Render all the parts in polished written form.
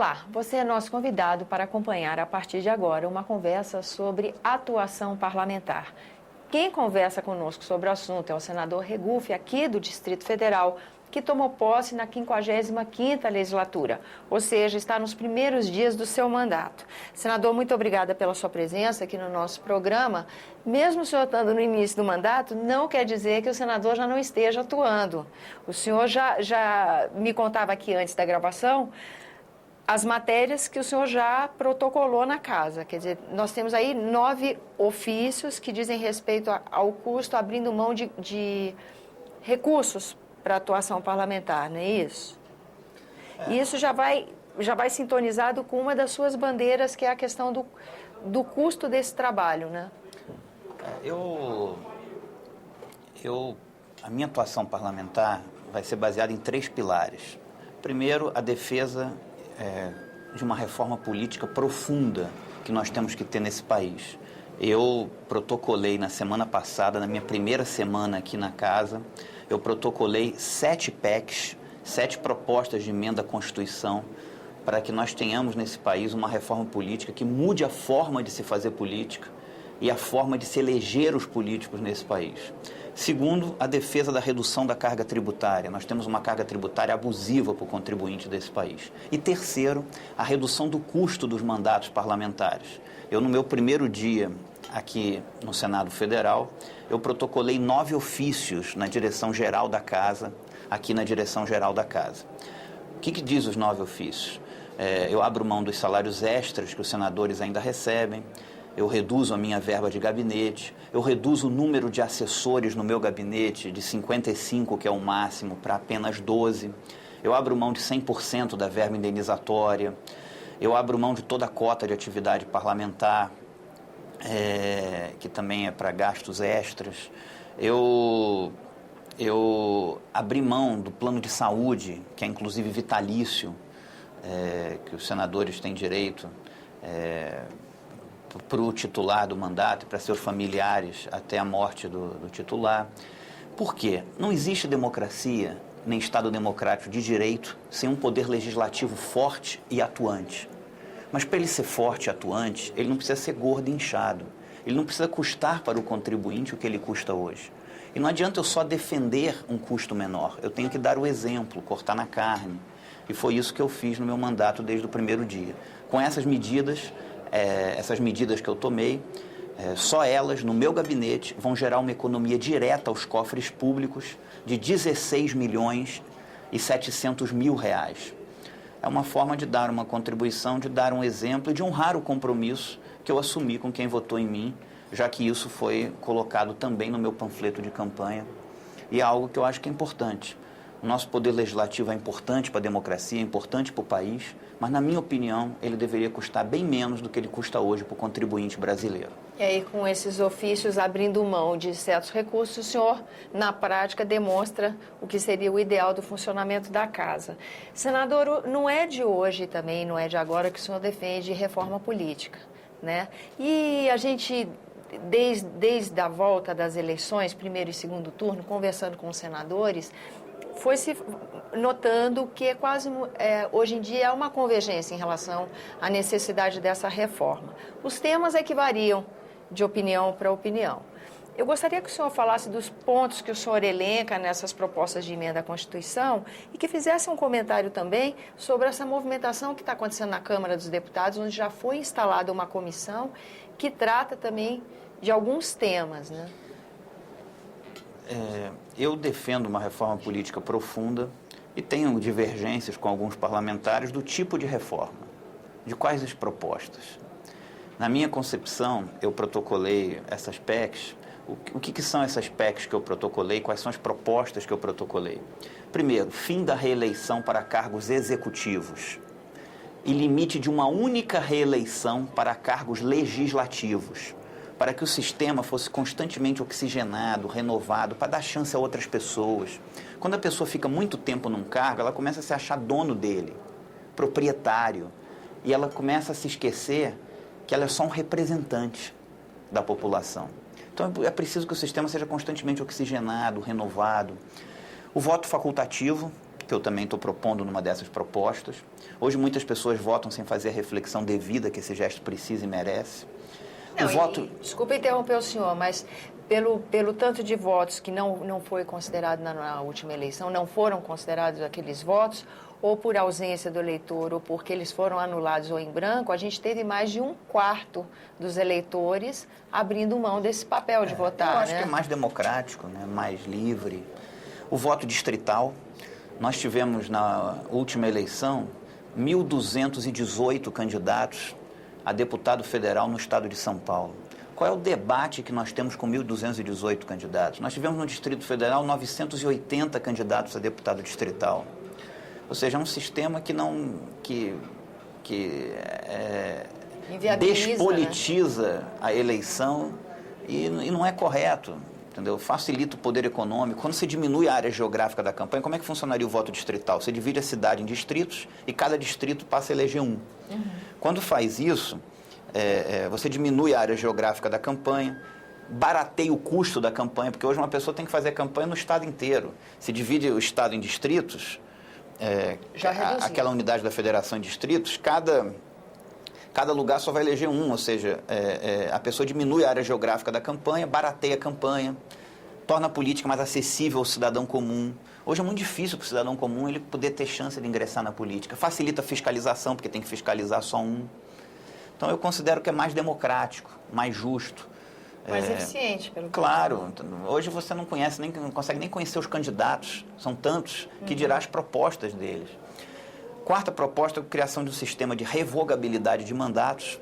Olá, você é nosso convidado para acompanhar a partir de agora uma conversa sobre atuação parlamentar. Quem conversa conosco sobre o assunto é o senador Regufe, aqui do Distrito Federal, que tomou posse na 55ª legislatura, ou seja, está nos primeiros dias do seu mandato. Senador, muito obrigada pela sua presença aqui no nosso programa. Mesmo o senhor estando no início do mandato, não quer dizer que o senador já não esteja atuando. O senhor já me contava aqui antes da gravação as matérias que o senhor já protocolou na casa. Quer dizer, nós temos aí 9 ofícios que dizem respeito ao custo, abrindo mão de recursos para a atuação parlamentar, não é isso? E isso já vai sintonizado com uma das suas bandeiras, que é a questão do custo desse trabalho, né? A minha atuação parlamentar vai ser baseada em 3 pilares. Primeiro, a defesa de uma reforma política profunda que nós temos que ter nesse país. Eu protocolei na semana passada, na minha primeira semana aqui na casa, eu protocolei 7 PECs, 7 propostas de emenda à Constituição, para que nós tenhamos nesse país uma reforma política que mude a forma de se fazer política e a forma de se eleger os políticos nesse país. Segundo, a defesa da redução da carga tributária. Nós temos uma carga tributária abusiva para o contribuinte desse país. E terceiro, a redução do custo dos mandatos parlamentares. Eu, no meu primeiro dia aqui no Senado Federal, eu protocolei 9 ofícios na direção-geral da Casa, aqui na direção-geral da Casa. O que diz os 9 ofícios? Eu abro mão dos salários extras que os senadores ainda recebem, eu reduzo a minha verba de gabinete, eu reduzo o número de assessores no meu gabinete de 55, que é o máximo, para apenas 12. Eu abro mão de 100% da verba indenizatória, eu abro mão de toda a cota de atividade parlamentar, que também é para gastos extras. Eu abri mão do plano de saúde, que é inclusive vitalício, que os senadores têm direito para o titular do mandato, para seus familiares até a morte do titular. Por quê? Não existe democracia, nem Estado democrático de direito, sem um poder legislativo forte e atuante. Mas para ele ser forte e atuante, ele não precisa ser gordo e inchado. Ele não precisa custar para o contribuinte o que ele custa hoje. E não adianta eu só defender um custo menor. Eu tenho que dar o exemplo, cortar na carne. E foi isso que eu fiz no meu mandato desde o primeiro dia. Com essas medidas que eu tomei, só elas, no meu gabinete, vão gerar uma economia direta aos cofres públicos de 16 milhões e 700 mil reais. É uma forma de dar uma contribuição, de dar um exemplo e de honrar o compromisso que eu assumi com quem votou em mim, já que isso foi colocado também no meu panfleto de campanha. E é algo que eu acho que é importante. O nosso poder legislativo é importante para a democracia, é importante para o país, mas, na minha opinião, ele deveria custar bem menos do que ele custa hoje para o contribuinte brasileiro. E aí, com esses ofícios abrindo mão de certos recursos, o senhor, na prática, demonstra o que seria o ideal do funcionamento da Casa. Senador, não é de hoje também, não é de agora que o senhor defende reforma política, né? E a gente, desde a volta das eleições, primeiro e segundo turno, conversando com os senadores, foi se notando que hoje em dia é uma convergência em relação à necessidade dessa reforma. Os temas é que variam de opinião para opinião. Eu gostaria que o senhor falasse dos pontos que o senhor elenca nessas propostas de emenda à Constituição e que fizesse um comentário também sobre essa movimentação que está acontecendo na Câmara dos Deputados, onde já foi instalada uma comissão que trata também de alguns temas, né? Eu defendo uma reforma política profunda e tenho divergências com alguns parlamentares do tipo de reforma, de quais as propostas. Na minha concepção, eu protocolei essas PECs. O que são essas PECs que eu protocolei? Quais são as propostas que eu protocolei? Primeiro, fim da reeleição para cargos executivos e limite de uma única reeleição para cargos legislativos, para que o sistema fosse constantemente oxigenado, renovado, para dar chance a outras pessoas. Quando a pessoa fica muito tempo num cargo, ela começa a se achar dono dele, proprietário, e ela começa a se esquecer que ela é só um representante da população. Então é preciso que o sistema seja constantemente oxigenado, renovado. O voto facultativo, que eu também estou propondo numa dessas propostas. Hoje muitas pessoas votam sem fazer a reflexão devida que esse gesto precisa e merece. Desculpa interromper o senhor, mas pelo tanto de votos que não foi considerado na última eleição, não foram considerados aqueles votos, ou por ausência do eleitor, ou porque eles foram anulados ou em branco, a gente teve mais de 1/4 dos eleitores abrindo mão desse papel de votar. Eu acho que é mais democrático, né? Mais livre. O voto distrital, nós tivemos na última eleição 1.218 candidatos a deputado federal no estado de São Paulo. Qual é o debate que nós temos com 1.218 candidatos? Nós tivemos no Distrito Federal 980 candidatos a deputado distrital. Ou seja, é um sistema que despolitiza, né, a eleição e não é correto, entendeu? Facilita o poder econômico. Quando você diminui a área geográfica da campanha, como é que funcionaria o voto distrital? Você divide a cidade em distritos e cada distrito passa a eleger um. Uhum. Quando faz isso, você diminui a área geográfica da campanha, barateia o custo da campanha, porque hoje uma pessoa tem que fazer campanha no estado inteiro. Se divide o estado em distritos, aquela unidade da federação em distritos, cada lugar só vai eleger um, ou seja, a pessoa diminui a área geográfica da campanha, barateia a campanha, torna a política mais acessível ao cidadão comum. Hoje é muito difícil para o cidadão comum ele poder ter chance de ingressar na política. Facilita a fiscalização, porque tem que fiscalizar só um. Então eu considero que é mais democrático, mais justo. Mais eficiente, pelo menos. Claro. Hoje você não consegue nem conhecer os candidatos. São tantos que dirá as propostas deles. Quarta proposta, a criação de um sistema de revogabilidade de mandatos,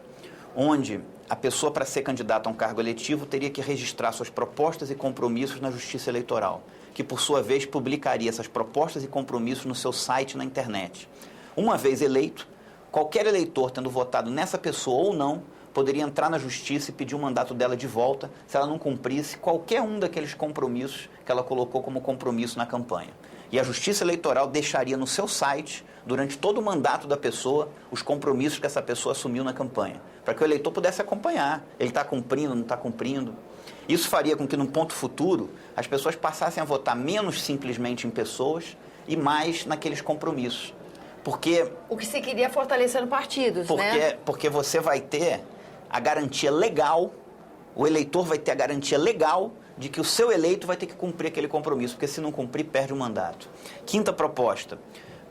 onde a pessoa, para ser candidata a um cargo eletivo, teria que registrar suas propostas e compromissos na Justiça Eleitoral, que, por sua vez, publicaria essas propostas e compromissos no seu site na internet. Uma vez eleito, qualquer eleitor, tendo votado nessa pessoa ou não, poderia entrar na Justiça e pedir o mandato dela de volta se ela não cumprisse qualquer um daqueles compromissos que ela colocou como compromisso na campanha. E a Justiça Eleitoral deixaria no seu site, durante todo o mandato da pessoa, os compromissos que essa pessoa assumiu na campanha, para que o eleitor pudesse acompanhar. Ele está cumprindo, não está cumprindo. Isso faria com que, num ponto futuro, as pessoas passassem a votar menos simplesmente em pessoas e mais naqueles compromissos. Porque... O que se queria fortalecendo partidos, né? Porque você vai ter a garantia legal, o eleitor vai ter a garantia legal de que o seu eleito vai ter que cumprir aquele compromisso, porque se não cumprir, perde o mandato. Quinta proposta,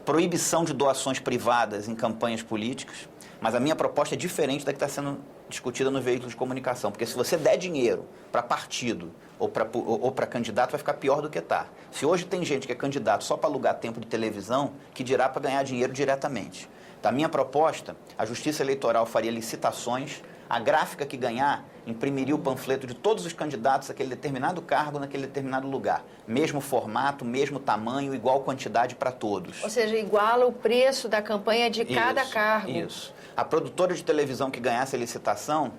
proibição de doações privadas em campanhas políticas, mas a minha proposta é diferente da que está sendo discutida no veículo de comunicação, porque se você der dinheiro para partido ou para candidato, vai ficar pior do que está. Se hoje tem gente que é candidato só para alugar tempo de televisão, que dirá para ganhar dinheiro diretamente. Então, a minha proposta, a Justiça Eleitoral faria licitações, a gráfica que ganhar imprimiria o panfleto de todos os candidatos àquele determinado cargo naquele determinado lugar. Mesmo formato, mesmo tamanho, igual quantidade para todos. Ou seja, iguala o preço da campanha de cada cargo. Isso. A produtora de televisão que ganhasse a licitação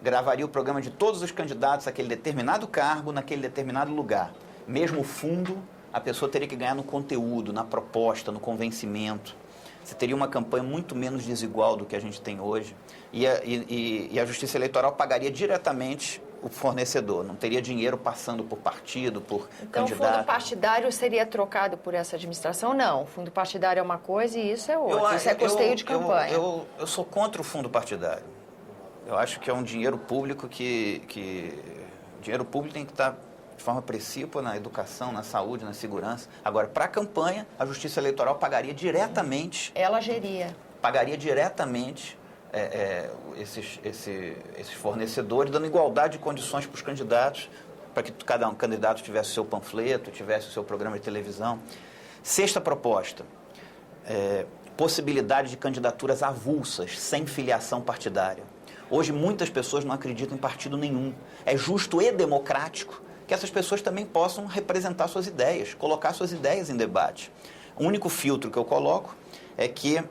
gravaria o programa de todos os candidatos àquele determinado cargo, naquele determinado lugar. Mesmo o fundo, a pessoa teria que ganhar no conteúdo, na proposta, no convencimento. Você teria uma campanha muito menos desigual do que a gente tem hoje. E a Justiça Eleitoral pagaria diretamente o fornecedor. Não teria dinheiro passando por partido, por candidato. Então, o fundo partidário seria trocado por essa administração? Não. O fundo partidário é uma coisa e isso é outra. Isso é custeio de campanha. Eu sou contra o fundo partidário. Eu acho que é um dinheiro público dinheiro público tem que estar de forma principal na educação, na saúde, na segurança. Agora, para a campanha, a Justiça Eleitoral pagaria diretamente... Ela geria. Pagaria diretamente esses fornecedores, dando igualdade de condições para os candidatos, para que cada candidato tivesse o seu panfleto, tivesse o seu programa de televisão. Sexta proposta, possibilidade de candidaturas avulsas, sem filiação partidária. Hoje, muitas pessoas não acreditam em partido nenhum. É justo e democrático que essas pessoas também possam representar suas ideias, colocar suas ideias em debate. O único filtro que eu coloco é que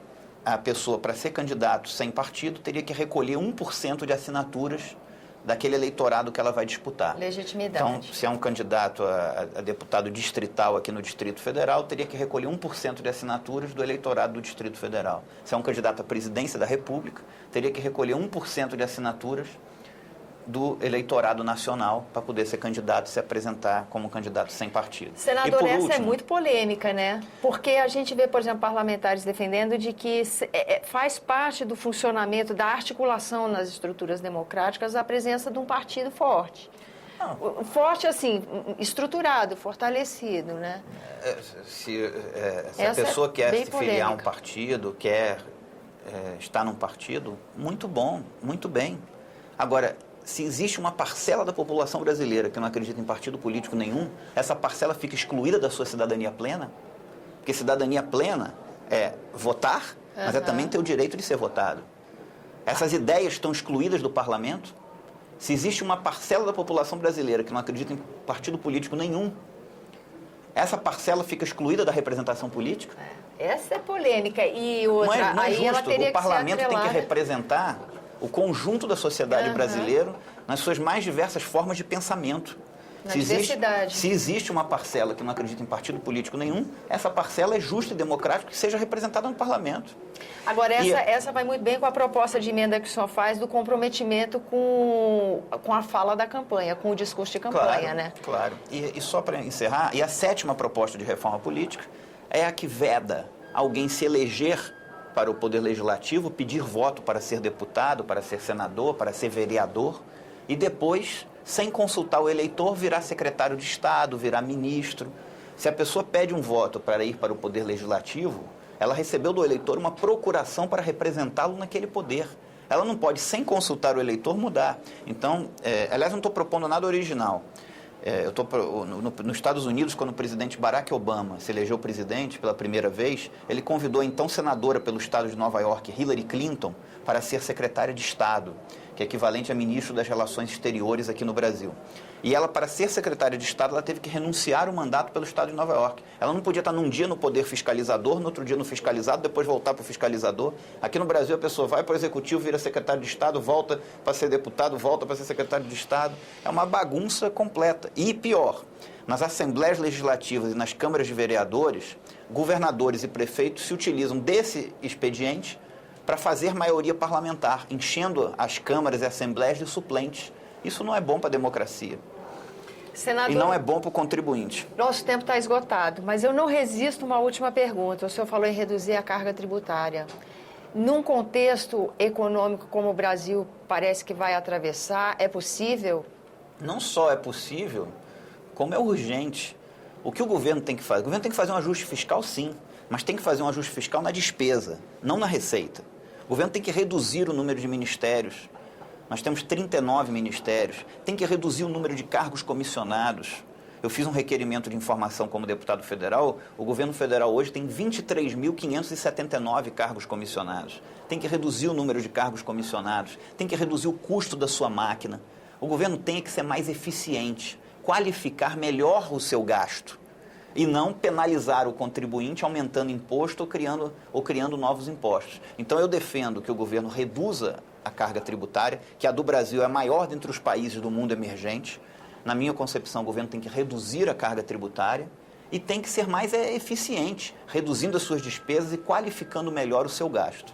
a pessoa, para ser candidato sem partido, teria que recolher 1% de assinaturas daquele eleitorado que ela vai disputar. Legitimidade. Então, se é um candidato a deputado distrital aqui no Distrito Federal, teria que recolher 1% de assinaturas do eleitorado do Distrito Federal. Se é um candidato à presidência da República, teria que recolher 1% de assinaturas do eleitorado nacional para poder ser candidato e se apresentar como candidato sem partido. Senador, essa é muito polêmica, né? Porque a gente vê, por exemplo, parlamentares defendendo de que faz parte do funcionamento, da articulação nas estruturas democráticas, a presença de um partido forte. Não. Forte, assim, estruturado, fortalecido, né? Se a pessoa quer se filiar a um partido, quer estar num partido, muito bom, muito bem. Agora, se existe uma parcela da população brasileira que não acredita em partido político nenhum, essa parcela fica excluída da sua cidadania plena, porque cidadania plena é votar, mas é também ter o direito de ser votado. Essas ideias estão excluídas do parlamento. Se existe uma parcela da população brasileira que não acredita em partido político nenhum, essa parcela fica excluída da representação política? Essa é polêmica. E outra, não é aí justo. ela teria o parlamento que tem que representar o conjunto da sociedade brasileira nas suas mais diversas formas de pensamento. Se existe uma parcela que não acredita em partido político nenhum, essa parcela é justa e democrática que seja representada no parlamento. Agora, essa vai muito bem com a proposta de emenda que o senhor faz do comprometimento com a fala da campanha, com o discurso de campanha, claro, né? Claro. E só para encerrar, a 7ª proposta de reforma política é a que veda alguém se eleger para o Poder Legislativo, pedir voto para ser deputado, para ser senador, para ser vereador, e depois, sem consultar o eleitor, virar secretário de Estado, virar ministro. Se a pessoa pede um voto para ir para o Poder Legislativo, ela recebeu do eleitor uma procuração para representá-lo naquele poder. Ela não pode, sem consultar o eleitor, mudar. Então, aliás, não estou propondo nada original. Eu estou nos Estados Unidos, quando o presidente Barack Obama se elegeu presidente pela primeira vez, ele convidou a então senadora pelo estado de Nova York, Hillary Clinton, para ser secretária de Estado, que é equivalente a ministro das Relações Exteriores aqui no Brasil. E ela, para ser secretária de Estado, ela teve que renunciar o mandato pelo estado de Nova York. Ela não podia estar num dia no poder fiscalizador, no outro dia no fiscalizado, depois voltar para o fiscalizador. Aqui no Brasil, a pessoa vai para o executivo, vira secretário de Estado, volta para ser deputado, volta para ser secretário de Estado. É uma bagunça completa. E pior, nas assembleias legislativas e nas câmaras de vereadores, governadores e prefeitos se utilizam desse expediente para fazer maioria parlamentar, enchendo as câmaras e assembleias de suplentes. Isso não é bom para a democracia. Senador, e não é bom para o contribuinte. Nosso tempo está esgotado, mas eu não resisto a uma última pergunta. O senhor falou em reduzir a carga tributária. Num contexto econômico como o Brasil parece que vai atravessar, é possível? Não só é possível, como é urgente. O que o governo tem que fazer? O governo tem que fazer um ajuste fiscal, sim, mas tem que fazer um ajuste fiscal na despesa, não na receita. O governo tem que reduzir o número de ministérios. Nós temos 39 ministérios. Tem que reduzir o número de cargos comissionados. Eu fiz um requerimento de informação como deputado federal. O governo federal hoje tem 23.579 cargos comissionados. Tem que reduzir o número de cargos comissionados. Tem que reduzir o custo da sua máquina. O governo tem que ser mais eficiente, qualificar melhor o seu gasto e não penalizar o contribuinte aumentando imposto ou criando novos impostos. Então, eu defendo que o governo reduza a carga tributária, que a do Brasil é a maior dentre os países do mundo emergente. Na minha concepção, o governo tem que reduzir a carga tributária e tem que ser mais eficiente, reduzindo as suas despesas e qualificando melhor o seu gasto.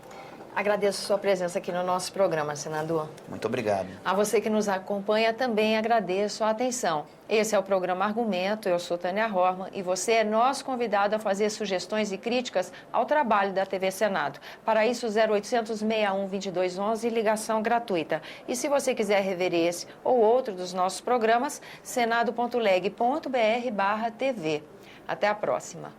Agradeço a sua presença aqui no nosso programa, senador. Muito obrigado. A você que nos acompanha, também agradeço a atenção. Esse é o programa Argumento, eu sou Tânia Horman e você é nosso convidado a fazer sugestões e críticas ao trabalho da TV Senado. Para isso, 0800 61 2211, ligação gratuita. E se você quiser rever esse ou outro dos nossos programas, senado.leg.br/TV. Até a próxima.